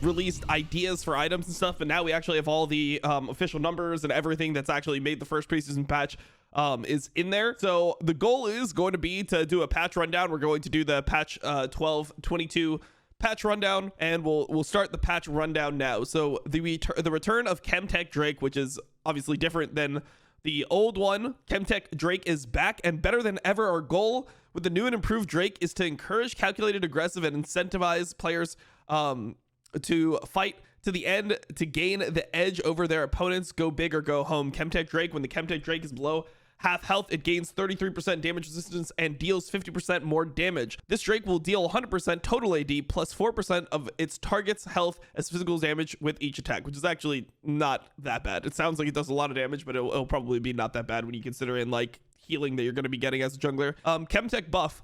released ideas for items and stuff, and now we actually have all the official numbers and everything that's actually made the first preseason patch is in there. So the goal is going to be to do a patch rundown. We're going to do the patch 12.22 patch rundown, and we'll start the patch rundown now. So the return of Chemtech Drake, which is obviously different than the old one. Chemtech Drake is back and better than ever. Our goal with the new and improved Drake is to encourage calculated, aggressive, and incentivize players to fight to the end to gain the edge over their opponents. Go big or go home. Chemtech Drake. When the Chemtech Drake is below half health, it gains 33% damage resistance and deals 50% more damage. This Drake will deal 100% total AD plus 4% of its target's health as physical damage with each attack, which is actually not that bad. It sounds like it does a lot of damage, but it'll probably be not that bad when you consider in like healing that you're going to be getting as a jungler. Chemtech buff.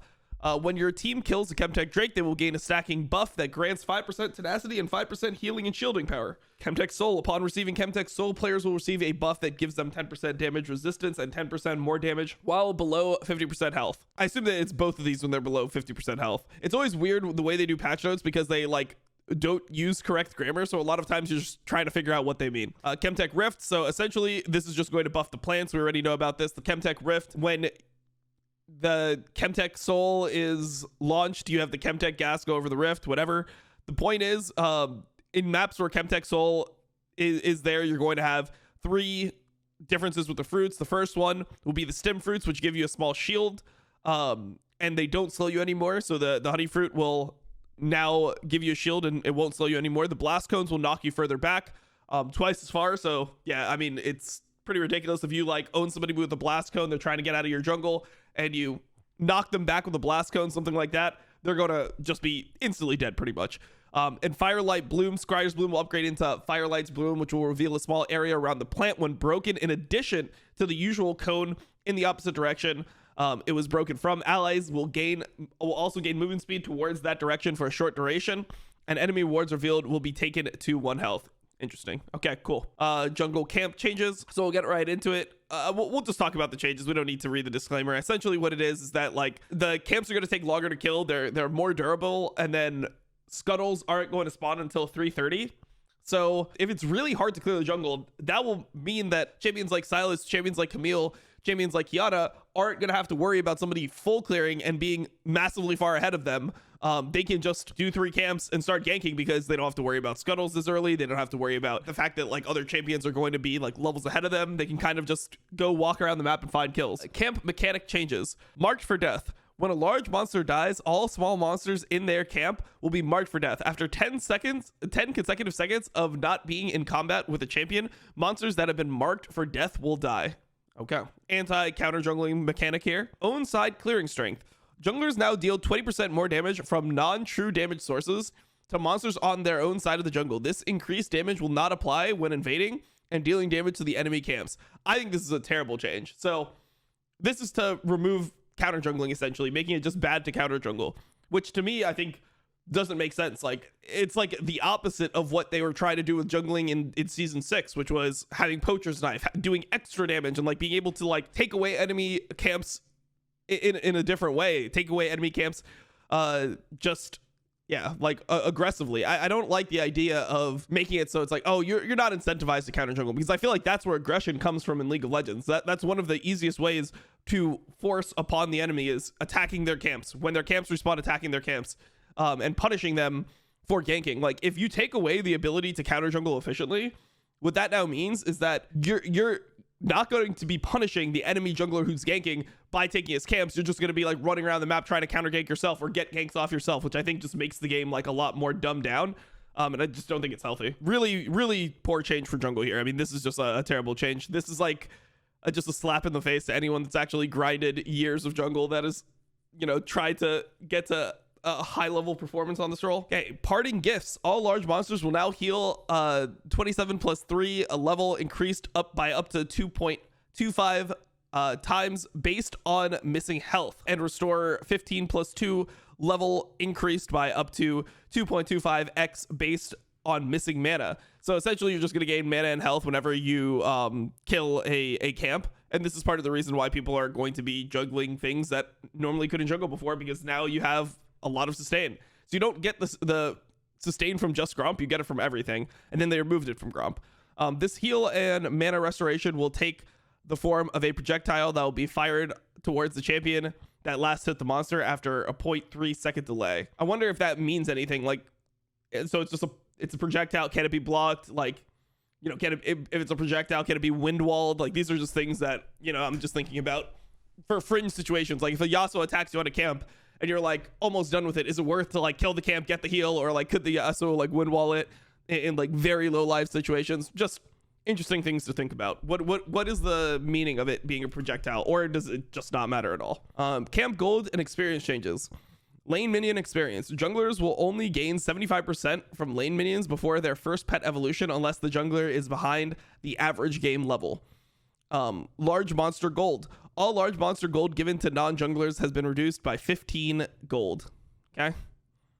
When your team kills a Chemtech Drake, they will gain a stacking buff that grants 5% tenacity and 5% healing and shielding power. Chemtech Soul. Upon receiving Chemtech Soul, players will receive a buff that gives them 10% damage resistance and 10% more damage while below 50% health. I assume that it's both of these when they're below 50% health. It's always weird the way they do patch notes because they like don't use correct grammar, so a lot of times you're just trying to figure out what they mean. Chemtech Rift. So essentially this is just going to buff the plants. We already know about this. The Chemtech Rift, when the Chemtech Soul is launched, you have the Chemtech Gas go over the rift, whatever. The point is, in maps where Chemtech Soul is there, you're going to have 3 differences with the fruits. The first one will be the stem fruits, which give you a small shield, and they don't slow you anymore. So the honey fruit will now give you a shield and it won't slow you anymore. The blast cones will knock you further back, twice as far. So yeah, I mean, it's pretty ridiculous if you like own somebody with a blast cone, they're trying to get out of your jungle, and you knock them back with a blast cone, something like that, they're gonna just be instantly dead pretty much. And Firelight Bloom, Scryer's Bloom will upgrade into Firelight's Bloom, which will reveal a small area around the plant when broken, in addition to the usual cone in the opposite direction it was broken from. Allies will also gain movement speed towards that direction for a short duration, and enemy wards revealed will be taken to 1 health. Interesting. Okay, cool. Jungle camp changes, so we'll get right into it. We'll just talk about the changes. We don't need to read the disclaimer. Essentially what it is that like the camps are going to take longer to kill. They're more durable, and then scuttles aren't going to spawn until 3:30. So if it's really hard to clear the jungle, that will mean that champions like Silas, champions like Camille, champions like Kiana aren't going to have to worry about somebody full clearing and being massively far ahead of them. They can just do 3 camps and start ganking because they don't have to worry about scuttles this early. They don't have to worry about the fact that like other champions are going to be like levels ahead of them. They can kind of just go walk around the map and find kills. Camp mechanic changes. Marked for death. When a large monster dies, all small monsters in their camp will be marked for death. After 10 consecutive seconds of not being in combat with a champion, monsters that have been marked for death will die. Okay. Anti-counter jungling mechanic here. Own side clearing strength. Junglers now deal 20% more damage from non-true damage sources to monsters on their own side of the jungle. This increased damage will not apply when invading and dealing damage to the enemy camps. I think this is a terrible change. So this is to remove counter jungling, essentially making it just bad to counter jungle, which to me I think doesn't make sense. Like it's like the opposite of what they were trying to do with jungling in season 6, which was having poacher's knife, doing extra damage, and like being able to like take away enemy camps in a different way, take away enemy camps just yeah, like aggressively. I don't like the idea of making it so it's like, oh, you're not incentivized to counter jungle, because I feel like that's where aggression comes from in League of Legends. That's one of the easiest ways to force upon the enemy is attacking their camps. When their camps respawn, attacking their camps and punishing them for ganking. Like if you take away the ability to counter jungle efficiently, what that now means is that you're not going to be punishing the enemy jungler who's ganking by taking his camps. You're just going to be like running around the map trying to counter gank yourself or get ganks off yourself, which I think just makes the game like a lot more dumbed down. And I just don't think it's healthy. Really, really poor change for jungle here. I mean, this is just a terrible change. This is like just a slap in the face to anyone that's actually grinded years of jungle, that is, you know, tried to get to a high level performance on this role. Okay, parting gifts. All large monsters will now heal 27 plus 3, a level increased up by up to 2.25 times based on missing health, and restore 15 plus 2 level increased by up to 2.25x based on missing mana. So essentially you're just going to gain mana and health whenever you kill a camp. And this is part of the reason why people are going to be juggling things that normally couldn't juggle before, because now you have a lot of sustain. So you don't get the sustain from just Gromp, you get it from everything, and then they removed it from Gromp. This heal and mana restoration will take the form of a projectile that will be fired towards the champion that last hit the monster after a 0.3 second delay. I wonder if that means anything. Like, so it's a projectile. Can it be blocked? Like, you know, if it's a projectile, can it be wind walled? Like, these are just things that, you know, I'm just thinking about for fringe situations. Like, if a Yasuo attacks you on a camp and you're like almost done with it, is it worth to like kill the camp, get the heal, or like could the Yasuo like wind wall it in like very low life situations? Just interesting things to think about. What is the meaning of it being a projectile, or does it just not matter at all? Camp gold and experience changes. Lane minion experience. Junglers will only gain 75% from lane minions before their first pet evolution unless the jungler is behind the average game level. Large monster gold. All large monster gold given to non-junglers has been reduced by 15 gold. Okay?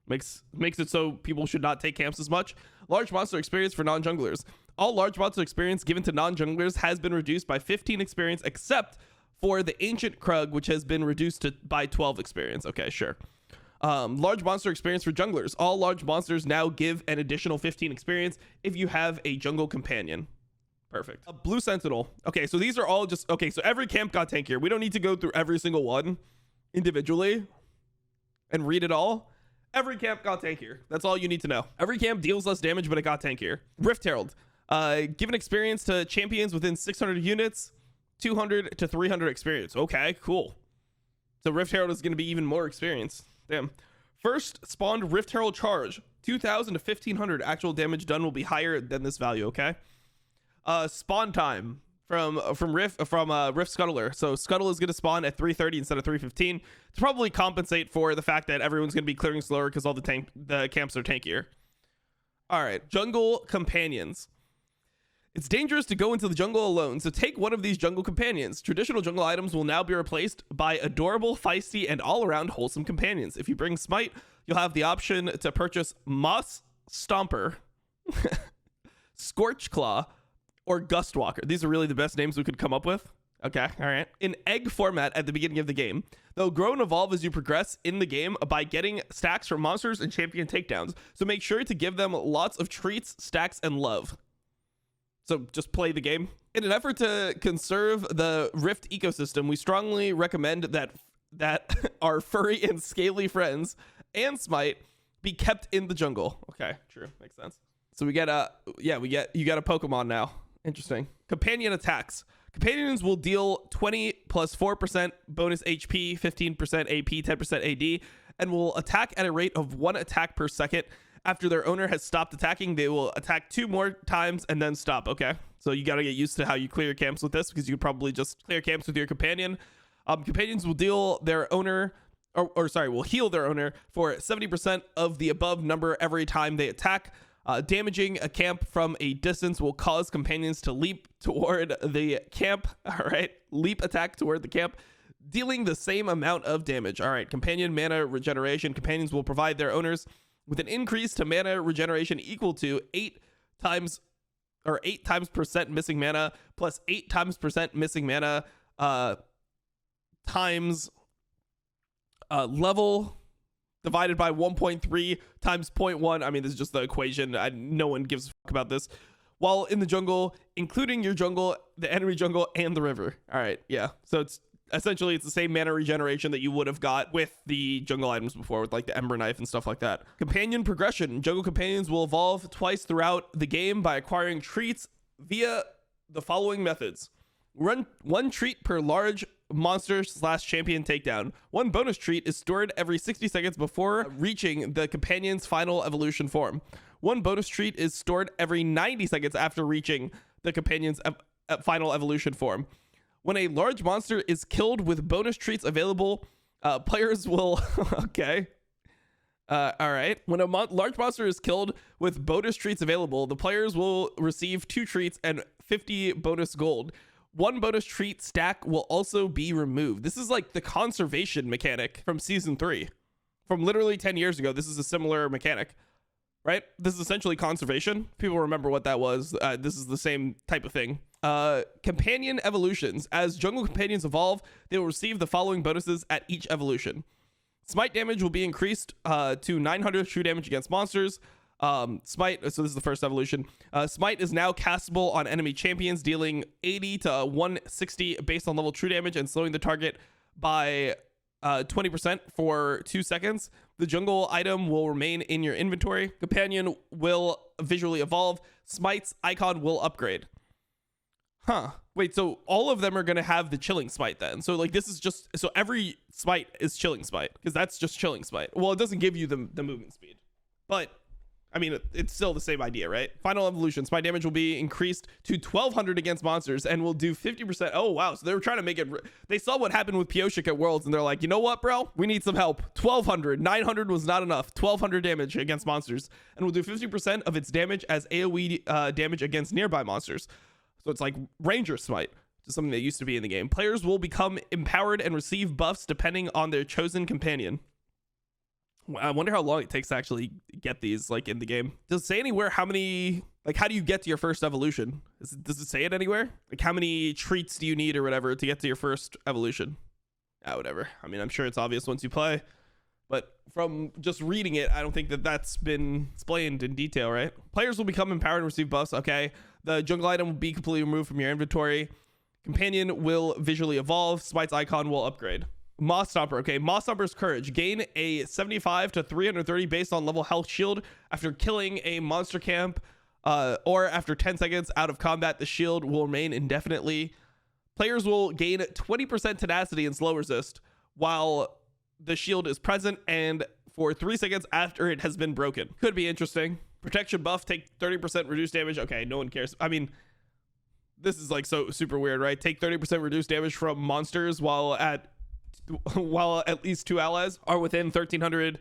Makes it so people should not take camps as much. Large monster experience for non-junglers. All large monster experience given to non-junglers has been reduced by 15 experience, except for the ancient Krug, which has been reduced by 12 experience. Okay, sure. Large monster experience for junglers. All large monsters now give an additional 15 experience if you have a jungle companion. Perfect. A blue sentinel. Okay, so these are all just, okay, so every camp got tankier. We don't need to go through every single one individually and read it all. Every camp got tankier. That's all you need to know. Every camp deals less damage, but it got tankier. Rift Herald. Given experience to champions within 600 units, 200 to 300 experience. Okay, cool. So Rift Herald is going to be even more experience. Damn. First spawned Rift Herald charge. 2,000 to 1,500 actual damage done will be higher than this value, okay? Spawn time from Rift Scuttler. So Scuttle is going to spawn at 3:30 instead of 3:15 to probably compensate for the fact that everyone's going to be clearing slower because all the camps are tankier. All right, jungle companions. It's dangerous to go into the jungle alone, so take one of these jungle companions. Traditional jungle items will now be replaced by adorable, feisty, and all-around wholesome companions. If you bring Smite, you'll have the option to purchase Moss Stomper, Scorch Claw, or Gust Walker. These are really the best names we could come up with. Okay, all right. In egg format at the beginning of the game. They'll grow and evolve as you progress in the game by getting stacks from monsters and champion takedowns. So make sure to give them lots of treats, stacks, and love. So just play the game. In an effort to conserve the Rift ecosystem, we strongly recommend that our furry and scaly friends and Smite be kept in the jungle. Okay, true. Makes sense. So you got a Pokemon now. Interesting. Companion attacks. Companions will deal 20 plus 4% bonus HP, 15% AP, 10% AD, and will attack at a rate of 1 attack per second. After their owner has stopped attacking, they will attack 2 more times and then stop. Okay, so you got to get used to how you clear your camps with this, because you could probably just clear camps with your companion. Companions will deal their owner, will heal their owner for 70% of the above number every time they attack. Damaging a camp from a distance will cause companions to leap toward the camp. All right, leap attack toward the camp, dealing the same amount of damage. All right, companion mana regeneration. Companions will provide their owners with an increase to mana regeneration equal to 8 times percent missing mana plus 8 times percent missing mana times level divided by 1.3 times 0.1. I mean, this is just the equation. No one gives a fuck about this. While in the jungle, including your jungle, the enemy jungle, and the river. All right, yeah. So it's essentially the same mana regeneration that you would have got with the jungle items before, with like the Ember Knife and stuff like that. Companion progression. Jungle companions will evolve twice throughout the game by acquiring treats via the following methods. Run 1 treat per large monster / champion takedown. 1 bonus treat is stored every 60 seconds before reaching the companion's final evolution form. 1 bonus treat is stored every 90 seconds after reaching the companion's final evolution form. When a large monster is killed with bonus treats available, players will... okay. All right. When a large monster is killed with bonus treats available, the players will receive 2 treats and 50 bonus gold. 1 bonus treat stack will also be removed. This is like the conservation mechanic from Season 3. From literally 10 years ago, this is a similar mechanic, right? This is essentially conservation. People remember what that was. This is the same type of thing. Companion evolutions. As jungle companions evolve, they will receive the following bonuses at each evolution. Smite damage will be increased to 900 true damage against monsters. Smite, so this is the first evolution. Smite is now castable on enemy champions, dealing 80 to 160 based on level true damage and slowing the target by 20% for 2 seconds. The jungle item will remain in your inventory. Companion will visually evolve. Smite's icon will upgrade. Wait, so all of them are going to have the chilling smite then? So like this is just, so every smite is chilling smite, because that's just chilling smite. Well, it doesn't give you the movement speed, but I mean, it's still the same idea, right? Final evolution, smite damage will be increased to 1200 against monsters and will do 50%. Oh, wow. So they were trying to make it. They saw what happened with Pioshik at Worlds and they're like, you know what, bro? We need some help. 1200. 900 was not enough. 1200 damage against monsters and will do 50% of its damage as AoE damage against nearby monsters. So it's like Ranger Smite, just something that used to be in the game. Players will become empowered and receive buffs depending on their chosen companion. I wonder how long it takes to actually get these like in the game. Does it say anywhere how many, like how do you get to your first evolution? Does it say it anywhere? Like how many treats do you need or whatever to get to your first evolution? Whatever. I mean, I'm sure it's obvious once you play, but from just reading it, I don't think that that's been explained in detail, right? Players will become empowered and receive buffs. Okay. The jungle item will be completely removed from your inventory. Companion will visually evolve. Smite's icon will upgrade. Moss Stomper. Okay, Moss Stomper's Courage. Gain a 75 to 330 based on level health shield after killing a monster camp or after 10 seconds out of combat. The shield will remain indefinitely. Players will gain 20% tenacity and slow resist while the shield is present and for 3 seconds after it has been broken. Could be interesting. Protection buff, take 30% reduced damage. Okay, no one cares. I mean, this is like so super weird, right? Take 30% reduced damage from monsters while at least 2 allies are within 1300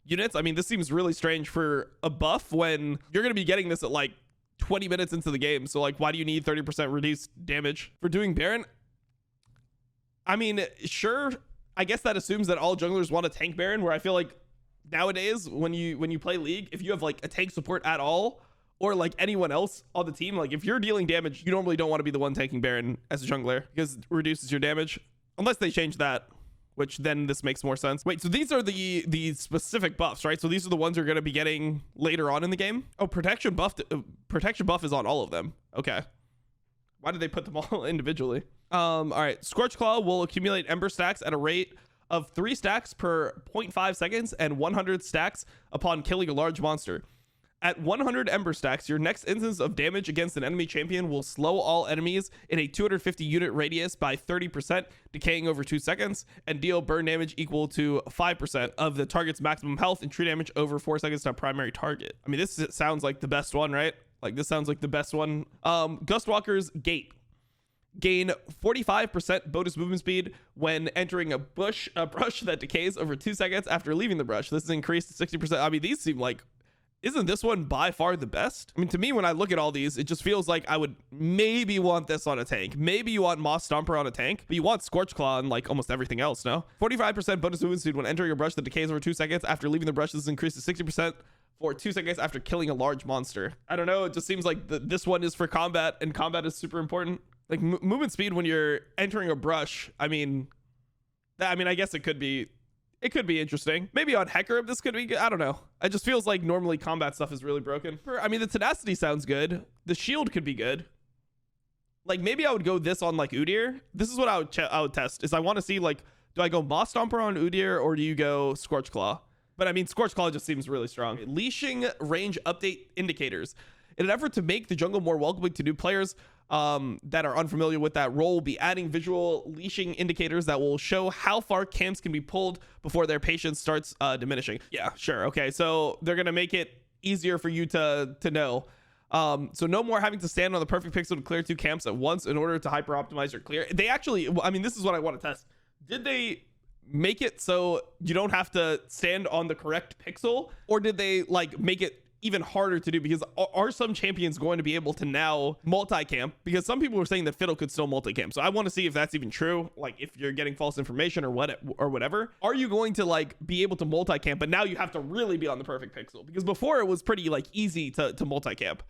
units. I mean, this seems really strange for a buff when you're going to be getting this at like 20 minutes into the game. So like, why do you need 30% reduced damage for doing Baron? I mean, sure, I guess that assumes that all junglers want a tank Baron, where I feel like nowadays when you play League, if you have like a tank support at all or like anyone else on the team, like if you're dealing damage, you normally don't want to be the one tanking Baron as a jungler because it reduces your damage, unless they change that, which then this makes more sense. Wait, so these are the specific buffs, right? So these are the ones you're going to be getting later on in the game. Oh, protection buff is on all of them. Okay, why did they put them all individually? All right, Scorch Claw will accumulate Ember stacks at a rate of 3 stacks per 0.5 seconds and 100 stacks upon killing a large monster. At 100 Ember stacks, your next instance of damage against an enemy champion will slow all enemies in a 250 unit radius by 30%, decaying over 2 seconds, and deal burn damage equal to 5% of the target's maximum health and true damage over 4 seconds to a primary target. I mean, this sounds like the best one, right? Like this sounds like the best one. Gustwalker's Gate. Gain 45% bonus movement speed when entering a brush that decays over 2 seconds after leaving the brush. This is increased to 60%. I mean, these seem like, isn't this one by far the best? I mean, to me, when I look at all these, it just feels like I would maybe want this on a tank. Maybe you want Moss Stomper on a tank, but you want Scorch Claw on like almost everything else, no? 45% bonus movement speed when entering a brush that decays over 2 seconds after leaving the brush. This is increased to 60% for 2 seconds after killing a large monster. I don't know. It just seems like this one is for combat, and combat is super important. Like movement speed when you're entering a brush. I mean, I guess it could be interesting. Maybe on Hecarim this could be good. I don't know. It just feels like normally combat stuff is really broken. I mean, the tenacity sounds good. The shield could be good. Like maybe I would go this on like Udyr. This is what I would test. Is I want to see like, do I go Moss Stomper on Udyr or do you go Scorch Claw? But I mean, Scorch Claw just seems really strong. Leashing range update indicators. In an effort to make the jungle more welcoming to new players that are unfamiliar with that role, will be adding visual leashing indicators that will show how far camps can be pulled before their patience starts diminishing. Yeah, sure. Okay, so they're gonna make it easier for you to know. So no more having to stand on the perfect pixel to clear 2 camps at once in order to hyper optimize your clear. They actually, I mean, this is what I want to test. Did they make it so you don't have to stand on the correct pixel, or did they like make it even harder to do? Because are some champions going to be able to now multi-camp? Because some people were saying that Fiddle could still multi-camp, so I want to see if that's even true. Like if you're getting false information or whatever, are you going to like be able to multi-camp, but now you have to really be on the perfect pixel? Because before it was pretty like easy to multi-camp.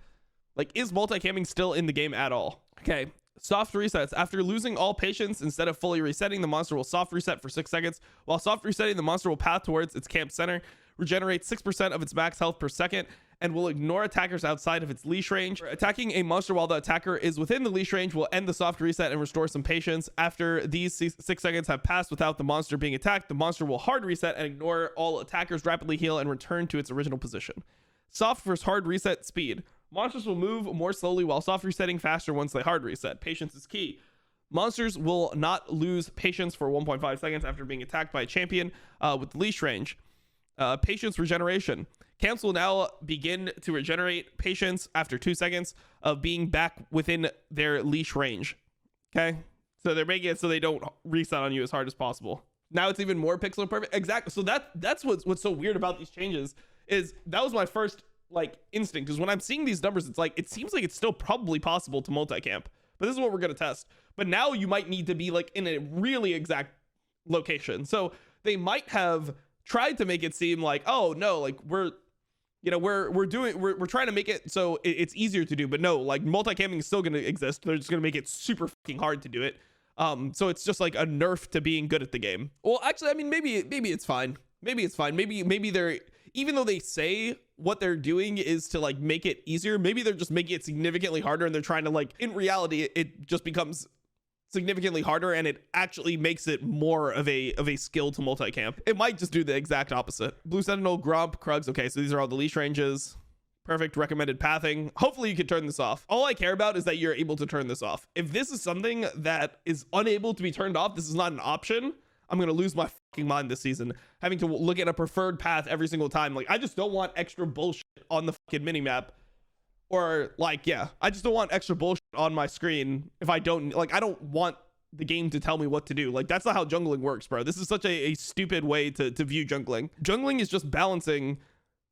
Like, is multi-camping still in the game at all? Okay, soft resets. After losing all patience, instead of fully resetting, the monster will soft reset for 6 seconds. While soft resetting, the monster will path towards its camp center, regenerate 6% of its max health per second, and will ignore attackers outside of its leash range. Attacking a monster while the attacker is within the leash range will end the soft reset and restore some patience. After these 6 seconds have passed without the monster being attacked, the monster will hard reset and ignore all attackers, rapidly heal, and return to its original position. Soft versus hard reset speed. Monsters will move more slowly while soft resetting faster once they hard reset. Patience is key. Monsters will not lose patience for 1.5 seconds after being attacked by a champion with leash range. Patience regeneration. Camps will now begin to regenerate patience after 2 seconds of being back within their leash range. Okay, so they're making it so they don't reset on you as hard as possible. Now it's even more pixel perfect. Exactly. So that's what's so weird about these changes. Is that was my first like instinct, is when I'm seeing these numbers, it's like it seems like it's still probably possible to multi-camp, but this is what we're going to test. But now you might need to be like in a really exact location. So they might have tried to make it seem like, oh no, like we're trying to make it so it's easier to do, but no, like multi-camping is still going to exist. They're just going to make it super fucking hard to do it. So it's just like a nerf to being good at the game. Well, actually, I mean, maybe it's fine. Maybe it's fine. Maybe they're, even though they say what they're doing is to like make it easier, maybe they're just making it significantly harder, and they're trying to like, in reality, it just becomes significantly harder, and it actually makes it more of a skill to multi-camp. It might just do the exact opposite. Blue Sentinel, Gromp, Krugs. Okay, so these are all the leash ranges. Perfect. Recommended pathing. Hopefully you can turn this off. All I care about is that you're able to turn this off. If this is something that is unable to be turned off, this is not an option, I'm going to lose my fucking mind this season, having to look at a preferred path every single time. Like, I just don't want extra bullshit on the fucking minimap. Or like, yeah, I just don't want extra bullshit on my screen if I don't, like, I don't want the game to tell me what to do. Like, that's not how jungling works, bro. This is such a stupid way to view jungling. Jungling is just balancing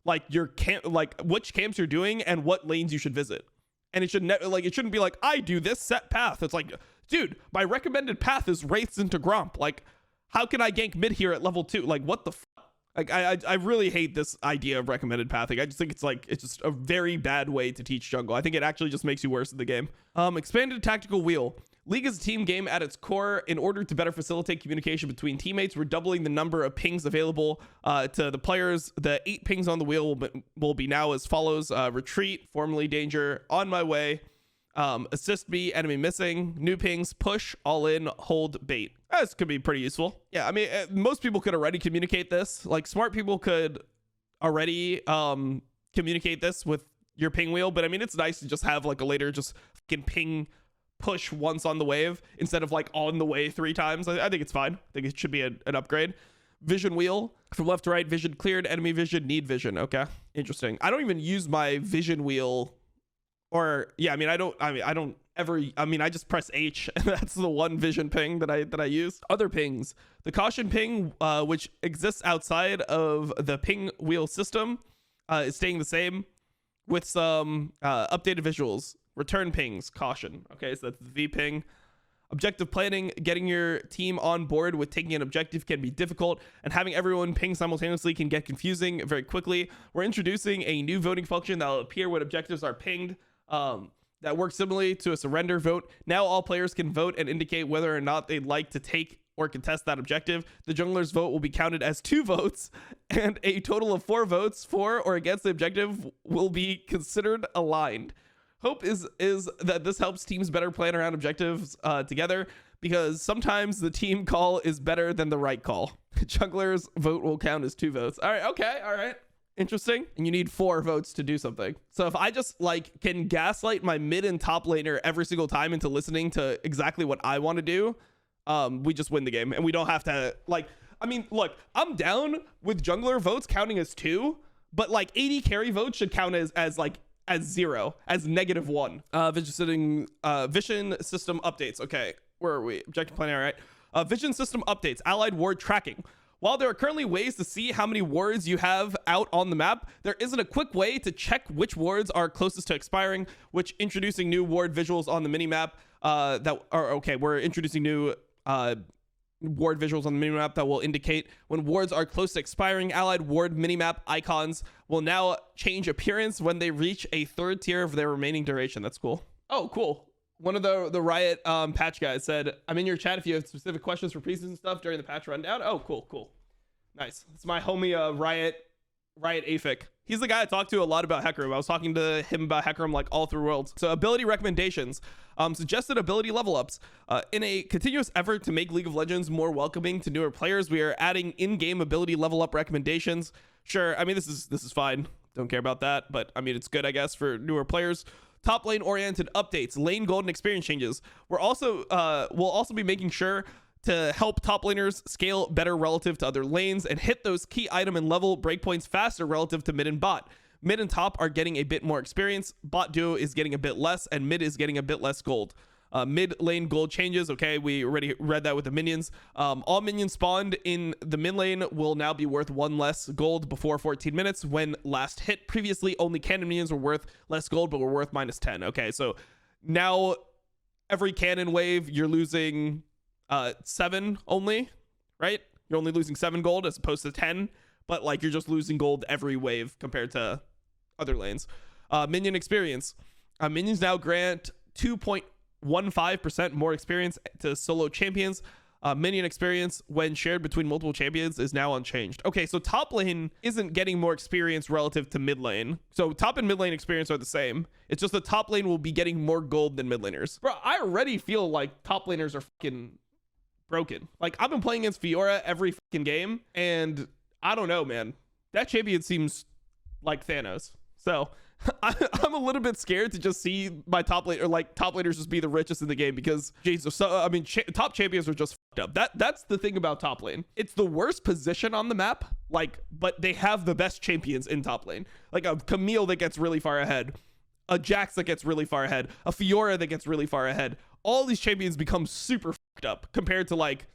like your camp, like which camps you're doing and what lanes you should visit. And it should like, it shouldn't be like, I do this set path. It's like, dude, my recommended path is Wraiths into Gromp. Like, how can I gank mid here at level 2? Like, what the fuck? Like, I really hate this idea of recommended pathing. I just think it's just a very bad way to teach jungle. I think it actually just makes you worse in the game. Expanded tactical wheel. League is a team game at its core. In order to better facilitate communication between teammates, we're doubling the number of pings available to the players. The 8 pings on the wheel will be now as follows. Retreat, formerly danger, on my way, assist me, enemy missing, new pings, push, all in, hold, bait. This could be pretty useful. Yeah, I mean, most people could already communicate this. Like, smart people could already communicate this with your ping wheel, but I mean, it's nice to just have like a later just fucking ping push once on the wave instead of like on the way 3 times. I think it's fine. I think it should be an upgrade. Vision wheel from left to right, vision cleared, enemy vision, need vision. Okay, interesting. I don't even use my vision wheel, or yeah, I mean, I don't ever, I mean, I just press H, and that's the one vision ping that I use. Other pings, the caution ping, which exists outside of the ping wheel system, is staying the same with some updated visuals. Return pings, caution. Okay, so that's the V ping. Objective planning, getting your team on board with taking an objective can be difficult, and having everyone ping simultaneously can get confusing very quickly. We're introducing a new voting function that will appear when objectives are pinged, that works similarly to a surrender vote. Now all players can vote and indicate whether or not they'd like to take or contest that objective. The jungler's vote will be counted as 2 votes, and a total of 4 votes for or against the objective will be considered aligned. Hope is that this helps teams better plan around objectives together, because sometimes the team call is better than the right call. Jungler's vote will count as 2 votes. All right, okay, all right. Interesting. And you need 4 votes to do something. So if I just like can gaslight my mid and top laner every single time into listening to exactly what I want to do, we just win the game, and we don't have to like, I mean, look, I'm down with jungler votes counting as 2, but like AD carry votes should count as 0, as -1. Vision system updates. Okay, where are we? Objective planning. All right. Vision system updates. Allied ward tracking. While there are currently ways to see how many wards you have out on the map, there isn't a quick way to check which wards are closest to expiring, which introducing new ward visuals on the minimap we're introducing new ward visuals on the minimap that will indicate when wards are close to expiring. Allied ward minimap icons will now change appearance when they reach a 3rd tier of their remaining duration. That's cool. Oh, cool. One of the Riot patch guys said, I'm in your chat if you have specific questions for preseason stuff during the patch rundown. Oh, cool. Nice. It's my homie Riot Afik. He's the guy I talked to a lot about Hecarim. I was talking to him about Hecarim like all through Worlds. So ability recommendations, suggested ability level ups. In a continuous effort to make League of Legends more welcoming to newer players, we are adding in-game ability level up recommendations. Sure, I mean, this is fine. Don't care about that, but I mean, it's good, I guess, for newer players. Top lane oriented updates, lane golden experience changes. We'll also be making sure to help top laners scale better relative to other lanes and hit those key item and level breakpoints faster relative to mid and bot. Mid and top are getting a bit more experience, bot duo is getting a bit less, and mid is getting a bit less gold. Mid lane gold changes. Okay, we already read that with the minions. All minions spawned in the mid lane will now be worth 1 less gold before 14 minutes when last hit. Previously, only cannon minions were worth less gold, but were worth -10. Okay, so now every cannon wave, you're losing 7 only, right? You're only losing 7 gold as opposed to 10, but like you're just losing gold every wave compared to other lanes. Minion experience. Minions now grant 2.15% more experience to solo champions. Minion experience when shared between multiple champions is now unchanged. Okay, so top lane isn't getting more experience relative to mid lane. So top and mid lane experience are the same. It's just the top lane will be getting more gold than mid laners. Bro, I already feel like top laners are fucking broken. Like, I've been playing against Fiora every fucking game, and I don't know, man. That champion seems like Thanos. So I'm a little bit scared to just see my top lane, or like top laners just be the richest in the game, because Jesus, so I mean, top champions are just fucked up. That's the thing about top lane. It's the worst position on the map, like, but they have the best champions in top lane. Like a Camille that gets really far ahead, a Jax that gets really far ahead, a Fiora that gets really far ahead. All these champions become super fucked up compared to like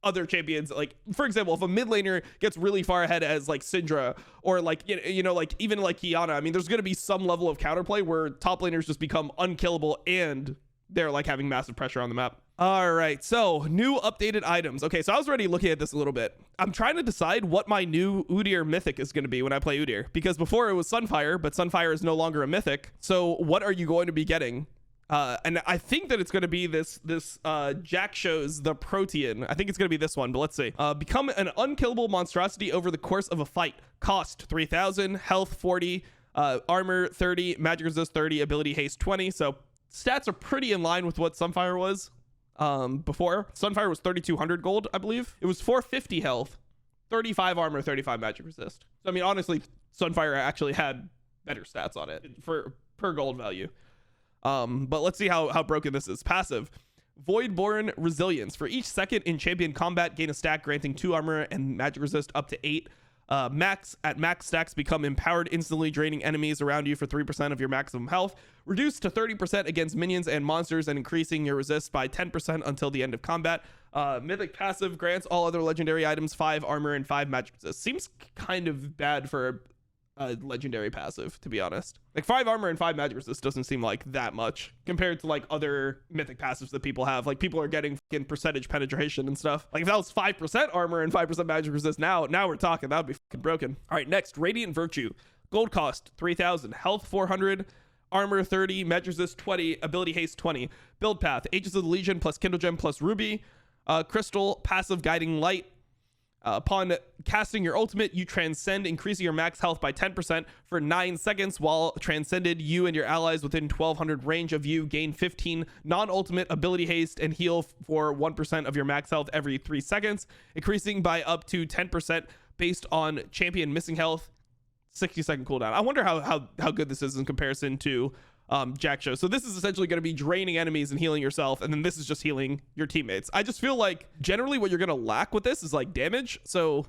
other champions. Like, for example, if a mid laner gets really far ahead as like Syndra, or like, you know, like even like Kiana, I mean, there's going to be some level of counterplay where top laners just become unkillable and they're like having massive pressure on the map. All right, so new updated items. Okay, so I was already looking at this a little bit. I'm trying to decide what my new Udyr mythic is going to be when I play Udyr, because before it was Sunfire, but Sunfire is no longer a mythic. So what are you going to be getting? And I think that it's going to be this Jack shows the Protean. I think it's going to be this one, but let's see. Become an unkillable monstrosity over the course of a fight. Cost 3,000, health 40, armor 30, magic resist 30, ability haste 20. So stats are pretty in line with what Sunfire was before. Sunfire was 3,200 gold, I believe. It was 450 health, 35 armor, 35 magic resist. So I mean, honestly, Sunfire actually had better stats on it for per gold value. But let's see how broken this is. Passive. Voidborn Resilience. For each second in champion combat, gain a stack granting 2 armor and magic resist up to 8. Max stacks become empowered, instantly draining enemies around you for 3% of your maximum health. Reduced to 30% against minions and monsters, and increasing your resist by 10% until the end of combat. Mythic passive grants all other legendary items 5 armor and 5 magic resist. Seems kind of bad for a legendary passive, to be honest. Like 5 armor and 5 magic resist doesn't seem like that much compared to like other mythic passives that people have. Like people are getting fucking percentage penetration and stuff. Like if that was 5% armor and 5% magic resist, now we're talking. That would be fucking broken. All right, next, Radiant Virtue. Gold cost 3,000, health 400, armor 30, magic resist 20, ability haste 20. Build path: Aegis of the Legion plus Kindle Gem plus Ruby. Crystal, passive guiding light. Upon casting your ultimate, you transcend, increasing your max health by 10% for 9 seconds. While transcended, you and your allies within 1,200 range of you gain 15 non-ultimate ability haste and heal for 1% of your max health every 3 seconds, increasing by up to 10% based on champion missing health. 60-second cooldown. I wonder how good this is in comparison to Jack show. So this is essentially going to be draining enemies and healing yourself, and then this is just healing your teammates. I just feel like generally what you're going to lack with this is like damage. So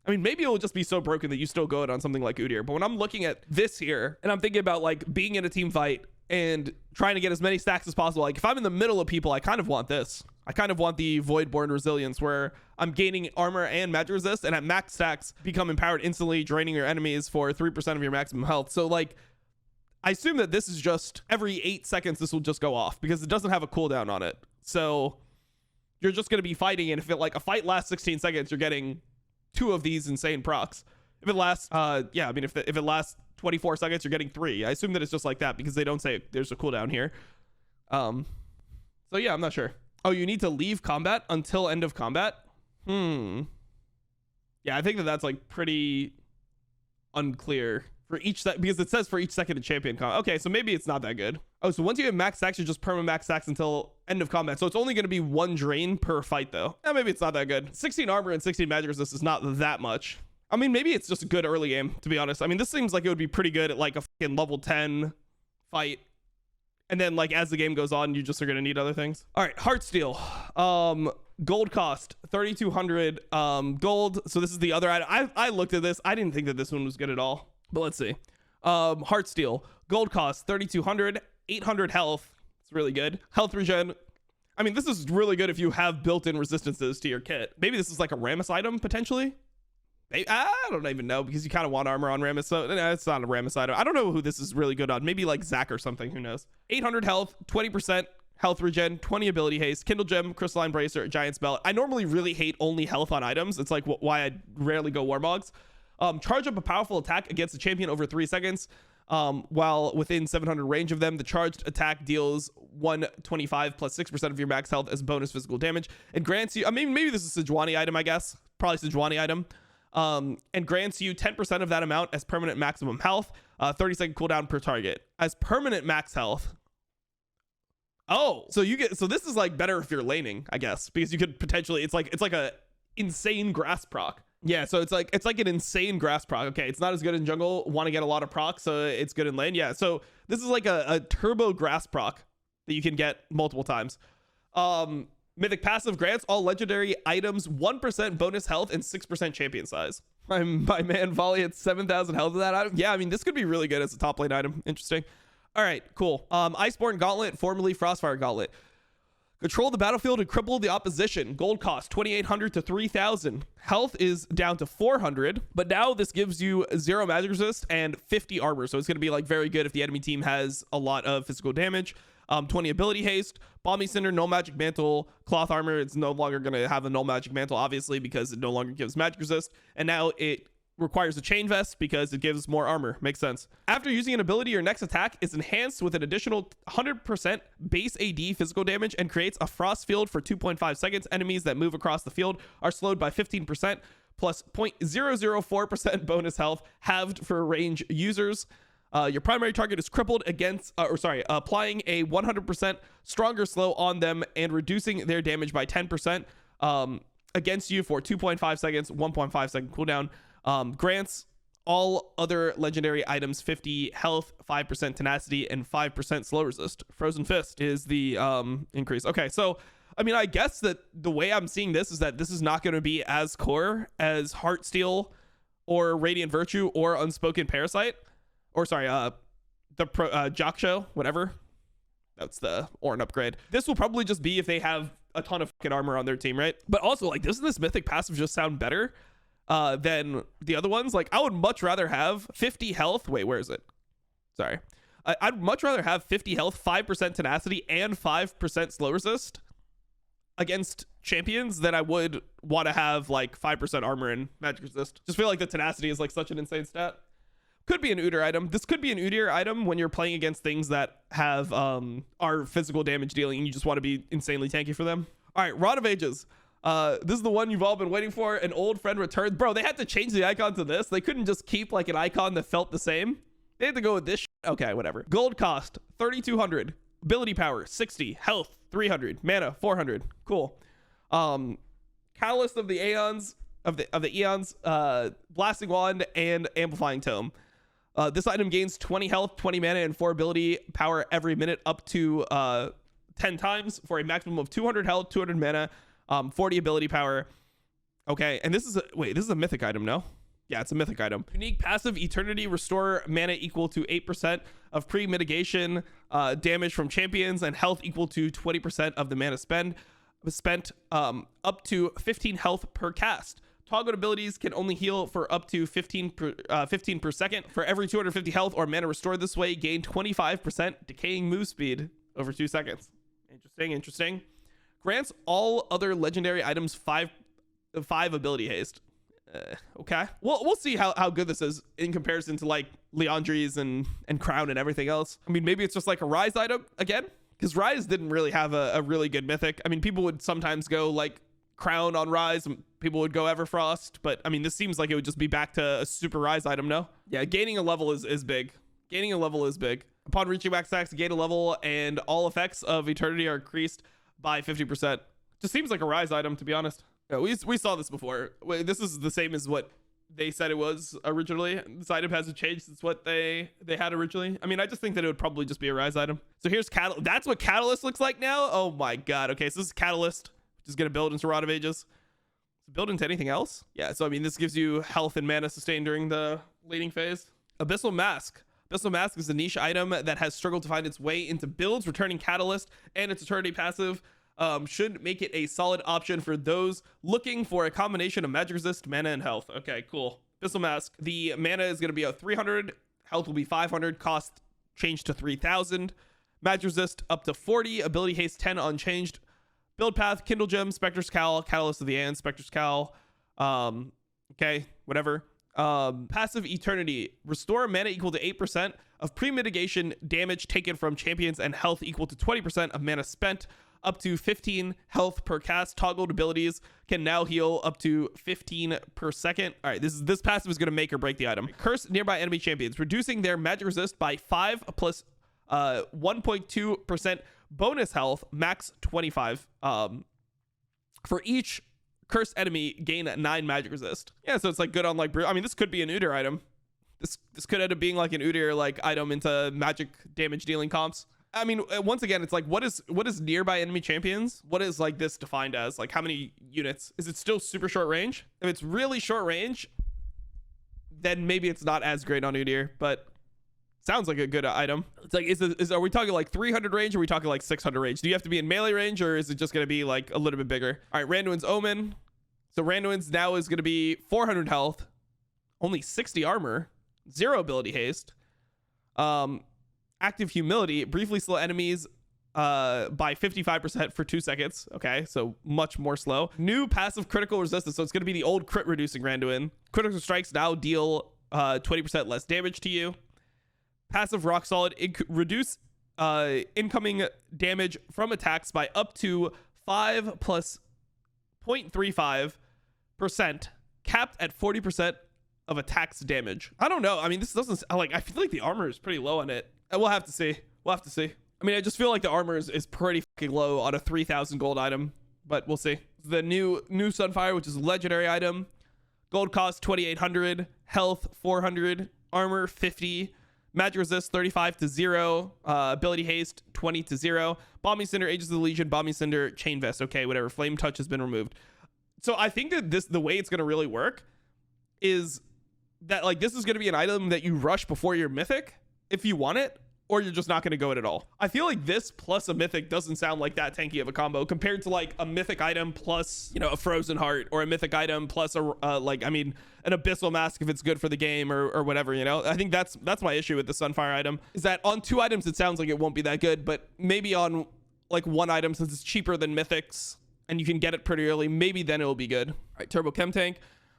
I mean, maybe it'll just be so broken that you still go it on something like Udyr. But when I'm looking at this here and I'm thinking about like being in a team fight and trying to get as many stacks as possible, like if I'm in the middle of people, I kind of want this. I kind of want the Voidborn Resilience, where I'm gaining armor and magic resist, and at max stacks become empowered instantly, draining your enemies for 3% of your maximum health. So like I assume that this is just every 8 seconds this will just go off, because it doesn't have a cooldown on it. So you're just going to be fighting, and if it like a fight lasts 16 seconds, you're getting 2 of these insane procs. If it lasts yeah, I mean if it lasts 24 seconds, you're getting 3. I assume that it's just like that because they don't say there's a cooldown here. So yeah, I'm not sure. Oh, you need to leave combat until end of combat. Yeah, I think that's like pretty unclear for each because it says for each second in champion combat. Okay, so maybe it's not that good. Oh, so once you have max stacks, you just perma max stacks until end of combat. So it's only going to be 1 drain per fight though. Maybe it's not that good. 16 armor and 16 magic resist is not that much. I mean, maybe it's just a good early game, to be honest. I mean, this seems like it would be pretty good at like a fucking level 10 fight. And then like as the game goes on, you just are going to need other things. All right, Heartsteel. Gold cost 3,200 gold. So this is the other item. I looked at this. I didn't think that this one was good at all, but let's see. Heartsteel, gold cost 3,200, 800 health. It's really good. Health regen. I mean, this is really good if you have built-in resistances to your kit. Maybe this is like a Rammus item potentially. I don't even know, because you kind of want armor on Rammus, so it's not a Rammus item. I don't know who this is really good on. Maybe like Zac or something, who knows. 800 health, 20% health regen, 20 ability haste, Kindle Gem, Crystalline Bracer, Giant's Belt. I normally really hate only health on items. It's like why I rarely go Warmogs. Charge up a powerful attack against a champion over 3 seconds. While within 700 range of them, the charged attack deals 125 plus 6% of your max health as bonus physical damage, and grants you, I mean, maybe this is a Sejuani item, I guess. Probably Sejuani item. And grants you 10% of that amount as permanent maximum health, 30-second cooldown per target as permanent max health. Oh, so this is like better if you're laning, I guess, because you could potentially, it's like a insane grass proc. Yeah, so it's like an insane grass proc. Okay, it's not as good in jungle. Want to get a lot of proc, so it's good in lane. Yeah, so this is like a turbo grass proc that you can get multiple times. Mythic passive grants all legendary items 1% bonus health and 6% champion size. My man Volley at 7,000 health of that item. Yeah, I mean, this could be really good as a top lane item. Interesting. All right, cool. Iceborne Gauntlet, formerly Frostfire Gauntlet. Control the battlefield and cripple the opposition. Gold cost 2,800 to 3,000. Health is down to 400, but now this gives you 0 magic resist and 50 armor. So it's going to be like very good if the enemy team has a lot of physical damage. 20 ability haste, Bombing Cinder, null magic mantle, cloth armor. It's no longer going to have a null magic mantle, obviously, because it no longer gives magic resist. And now it requires a chain vest because it gives more armor. Makes sense. After using an ability, your next attack is enhanced with an additional 100% base AD physical damage and creates a frost field for 2.5 seconds. Enemies that move across the field are slowed by 15% plus 0.004% bonus health, halved for range users. Your primary target is crippled against, applying a 100% stronger slow on them and reducing their damage by 10% against you for 2.5 seconds, 1.5 second cooldown. Grants all other legendary items 50 health, 5% tenacity, and 5% slow resist. Frozen Fist is the increase. Okay, so I mean, I guess that the way I'm seeing this is that this is not going to be as core as Heartsteel or Radiant Virtue or Unspoken Parasite. Or sorry, the Jock Show, whatever. That's the Ornn upgrade. This will probably just be if they have a ton of fucking armor on their team, right? But also, like, doesn't this mythic passive just sound better than the other ones? Like, I would much rather have 50 health. Wait, where is it? Sorry. I'd much rather have 50 health, 5% tenacity, and 5% slow resist against champions than I would want to have like 5% armor and magic resist. Just feel like the tenacity is like such an insane stat. Could be an Udyr item. This could be an Udyr item when you're playing against things that have are physical damage dealing and you just want to be insanely tanky for them. All right, Rod of Ages. This is the one you've all been waiting for. An old friend returns. Bro, they had to change the icon to this. They couldn't just keep like an icon that felt the same. They had to go with this shit. Okay, whatever. Gold cost 3,200. Ability power 60. Health 300. Mana 400. Cool. Catalyst of the Aeons of the Eons, Blasting Wand, and Amplifying Tome. This item gains 20 health, 20 mana, and 4 ability power every minute up to 10 times for a maximum of 200 health, 200 mana, 40 ability power. Okay, and this is a mythic item, no? Yeah, it's a mythic item. Unique passive Eternity, restore mana equal to 8% of pre-mitigation damage from champions and health equal to 20% of the mana spent up to 15 health per cast. Toggle abilities can only heal for up to 15 per second. For every 250 health or mana restored this way, gain 25% decaying move speed over 2 seconds. Interesting. Grants all other legendary items 5 ability haste. Okay. We'll see how good this is in comparison to like Leandri's and Crown and everything else. I mean, maybe it's just like a Rise item again, because Rise didn't really have a really good mythic. I mean, people would sometimes go like Crown on Rise, people would go Everfrost, but I mean, this seems like it would just be back to a super Rise item, no? Yeah, gaining a level is big. Gaining a level is big. Upon reaching max stacks, gain a level, and all effects of Eternity are increased by 50%. Just seems like a Rise item, to be honest. Yeah, we saw this before. This is the same as what they said it was originally. This item hasn't changed since what they had originally. I mean, I just think that it would probably just be a Rise item. So here's Catalyst. That's what Catalyst looks like now? Oh my god. Okay, so this is Catalyst, which is going to build into Rod of Ages. Build into anything else? Yeah, so I mean, this gives you health and mana sustain during the laning phase. Abyssal Mask. Abyssal Mask is a niche item that has struggled to find its way into builds. Returning Catalyst and its Eternity passive should make it a solid option for those looking for a combination of magic resist, mana, and health. Okay, cool. Abyssal Mask. The mana is going to be a 300. Health will be 500. Cost changed to 3,000. Magic resist up to 40. Ability haste 10 unchanged. Build path, Kindle Gem, Spectre's Cowl, Catalyst of the End, Spectre's Cowl. Okay, whatever. Passive Eternity. Restore mana equal to 8% of pre-mitigation damage taken from champions and health equal to 20% of mana spent. Up to 15 health per cast. Toggled abilities can now heal up to 15 per second. All right, this passive is going to make or break the item. Curse nearby enemy champions, reducing their magic resist by 5 plus 1.2% bonus health, max 25. For each cursed enemy, gain 9 magic resist. Yeah, so it's like good on like I mean, this could be an Udyr item. This could end up being like an Udyr like item into magic damage dealing comps. I mean, once again, it's like what is nearby enemy champions? What is like this defined as? Like how many units? Is it still super short range? If it's really short range, then maybe it's not as great on Udyr, but sounds like a good item. It's like, are we talking like 300 range, or are we talking like 600 range? Do you have to be in melee range, or is it just going to be like a little bit bigger? All right, Randuin's Omen. So Randuin's now is going to be 400 health, only 60 armor, 0 ability haste. Active Humility, briefly slow enemies by 55% for 2 seconds. Okay, so much more slow. New passive critical resistance. So it's going to be the old crit reducing Randuin. Critical strikes now deal 20% less damage to you. Passive Rock Solid, reduce incoming damage from attacks by up to 5 plus 0.35%, capped at 40% of attacks damage. I don't know. I mean, this doesn't like, I feel like the armor is pretty low on it. We'll have to see. I mean, I just feel like the armor is pretty fucking low on a 3,000 gold item, but we'll see. The new Sunfire, which is a legendary item. Gold cost 2,800, health 400, armor 50, magic resist 35 to 0, ability haste 20 to 0, bombing cinder, Aegis of the Legion, bombing cinder, chain vest. Okay, whatever. Flame touch has been removed. So I think that the way it's going to really work is that like this is going to be an item that you rush before your mythic if you want it, or you're just not going to go it at all. I feel like this plus a mythic doesn't sound like that tanky of a combo compared to like a mythic item plus, you know, a frozen heart, or a mythic item plus a like, I mean, an abyssal mask if it's good for the game, or whatever, you know. I think that's my issue with the Sunfire item, is that on 2 items it sounds like it won't be that good, but maybe on like 1 item, since it's cheaper than mythics and you can get it pretty early, maybe then it'll be good. All right, Turbo Chemtech.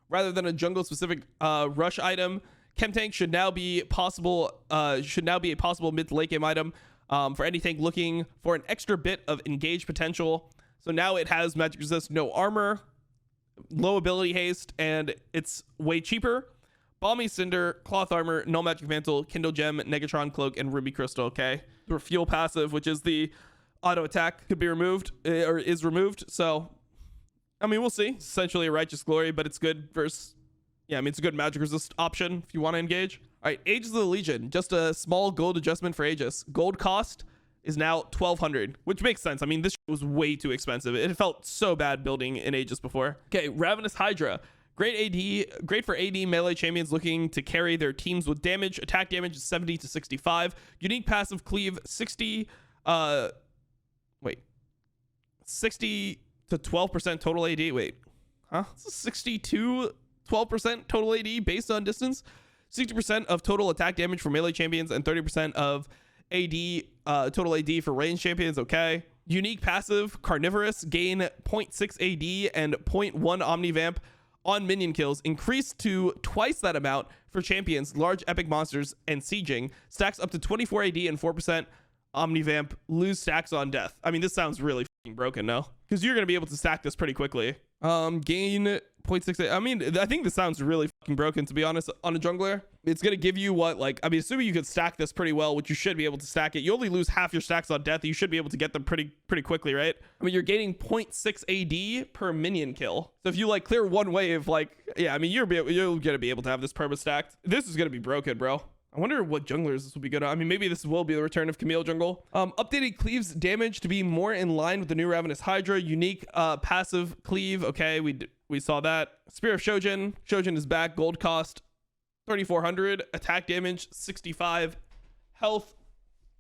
Rather than a jungle specific rush item, Chemtech should now be a possible mid to late game item for any tank looking for an extra bit of engage potential. So now it has magic resist, no armor, low ability haste, and it's way cheaper. Balmy Cinder, Cloth Armor, no Magic Mantle, Kindle Gem, Negatron Cloak, and Ruby Crystal. Okay, the Refuel passive, which is the auto attack, could be removed or is removed. So I mean, we'll see. Essentially a Righteous Glory, but it's good versus, yeah, I mean, it's a good magic resist option if you want to engage. All right, Aegis of the Legion, just a small gold adjustment for Aegis. Gold cost is now 1,200, which makes sense. I mean, this was way too expensive. It felt so bad building in Aegis before. Okay, Ravenous Hydra. Great for AD melee champions looking to carry their teams with damage. Attack damage is 70 to 65. Unique passive cleave 60 to 12% total AD. Wait, huh? 62 12% total AD based on distance. 60% of total attack damage for melee champions and 30% of AD total AD for range champions. Okay. Unique passive Carnivorous, gain 0.6 AD and 0.1 Omnivamp on minion kills, increased to twice that amount for champions, large epic monsters, and sieging. Stacks up to 24 AD and 4% Omnivamp, lose stacks on death. I mean, this sounds really fucking broken, no? Because you're going to be able to stack this pretty quickly. Gain 0.68. I mean, I think this sounds really fucking broken, to be honest, on a jungler. It's gonna give you what, like, I mean, assuming you could stack this pretty well, which you should be able to stack it. You only lose half your stacks on death. You should be able to get them pretty quickly, right? I mean, you're gaining 0.6 AD per minion kill. So if you like clear one wave, like, yeah, I mean, you're gonna be able to have this perma stacked. This is gonna be broken, bro. I wonder what junglers this will be good at. I mean, maybe this will be the return of Camille jungle. Updated cleaves damage to be more in line with the new Ravenous Hydra. Unique passive cleave. Okay, we saw that. Spear of Shojin. Shojin is back. Gold cost 3,400. Attack damage 65. Health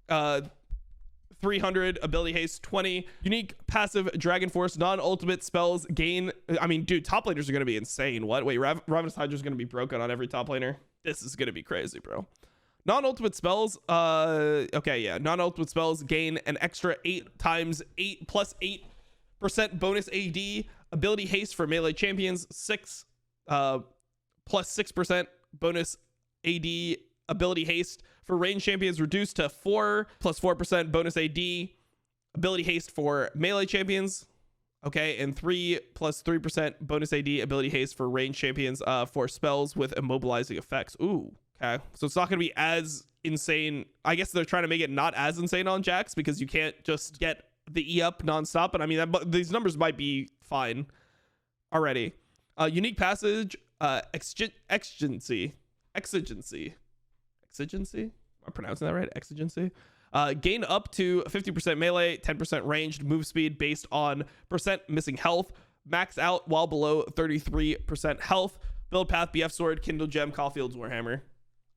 300. Ability haste 20. Unique passive Dragon Force. Non-ultimate spells gain. I mean, dude, top laners are gonna be insane. What? Wait, Ravenous Hydra is gonna be broken on every top laner. This is gonna be crazy, bro. Non-ultimate spells, okay, yeah. Non-ultimate spells gain an extra 8 times 8 plus 8% bonus AD. Ability haste for melee champions, 6 plus 6% bonus AD. Ability haste for ranged champions reduced to 4 plus 4% bonus AD. Ability haste for melee champions, okay, and 3 plus 3% bonus AD. Ability haste for ranged champions for spells with immobilizing effects. Ooh. Okay, so it's not going to be as insane. I guess they're trying to make it not as insane on Jax because you can't just get the E up nonstop. But I mean, these numbers might be fine already. Unique passage, exigency. Am I pronouncing that right? Exigency. Gain up to 50% melee, 10% ranged move speed based on % missing health. Max out while below 33% health. Build path, BF sword, Kindle gem, Caulfield's Warhammer.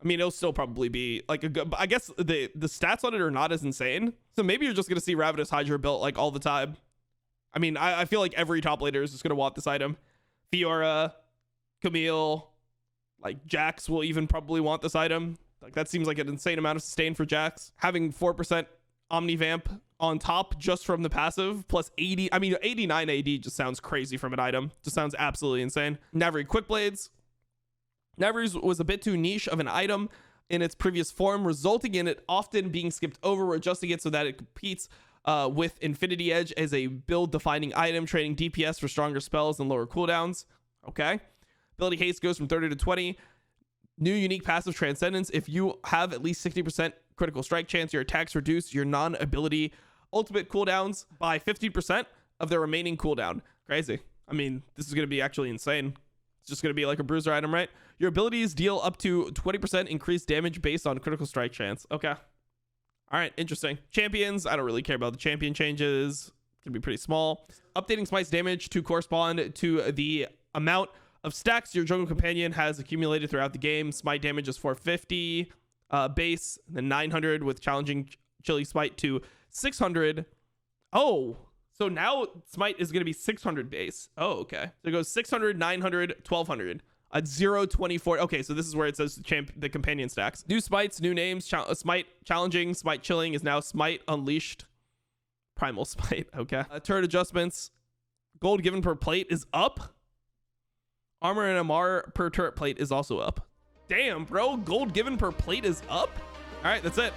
I mean, it'll still probably be like a good, I guess the stats on it are not as insane. So maybe you're just going to see Ravenous Hydra built like all the time. I mean, I feel like every top laner is just going to want this item. Fiora, Camille, like Jax will even probably want this item. Like that seems like an insane amount of sustain for Jax. Having 4% Omnivamp on top just from the passive plus 80. I mean, 89 AD just sounds crazy from an item. Just sounds absolutely insane. Navari Quick Blades. Navari's was a bit too niche of an item in its previous form, resulting in it often being skipped over. We're adjusting it so that it competes with Infinity Edge as a build-defining item, trading DPS for stronger spells and lower cooldowns. Okay. Ability haste goes from 30 to 20. New unique passive Transcendence. If you have at least 60% critical strike chance, your attacks reduce your non-ability ultimate cooldowns by 50% of their remaining cooldown. Crazy. I mean, this is going to be actually insane. It's just going to be like a bruiser item, right? Your abilities deal up to 20% increased damage based on critical strike chance. Okay. All right. Interesting. Champions. I don't really care about the champion changes. It's going to be pretty small. Updating Smite's damage to correspond to the amount of stacks your jungle companion has accumulated throughout the game. Smite damage is 450 base, then 900 with challenging chilly smite to 600. Oh, so now smite is going to be 600 base. Oh, okay. So it goes 600, 900, 1200 at 0.24. Okay, so this is where it says the companion stacks. New smites, new names. Smite challenging, smite chilling is now smite unleashed. Primal smite. Okay. Turret adjustments. Gold given per plate is up. Armor and MR per turret plate is also up. Damn, bro. Gold given per plate is up. All right, that's it.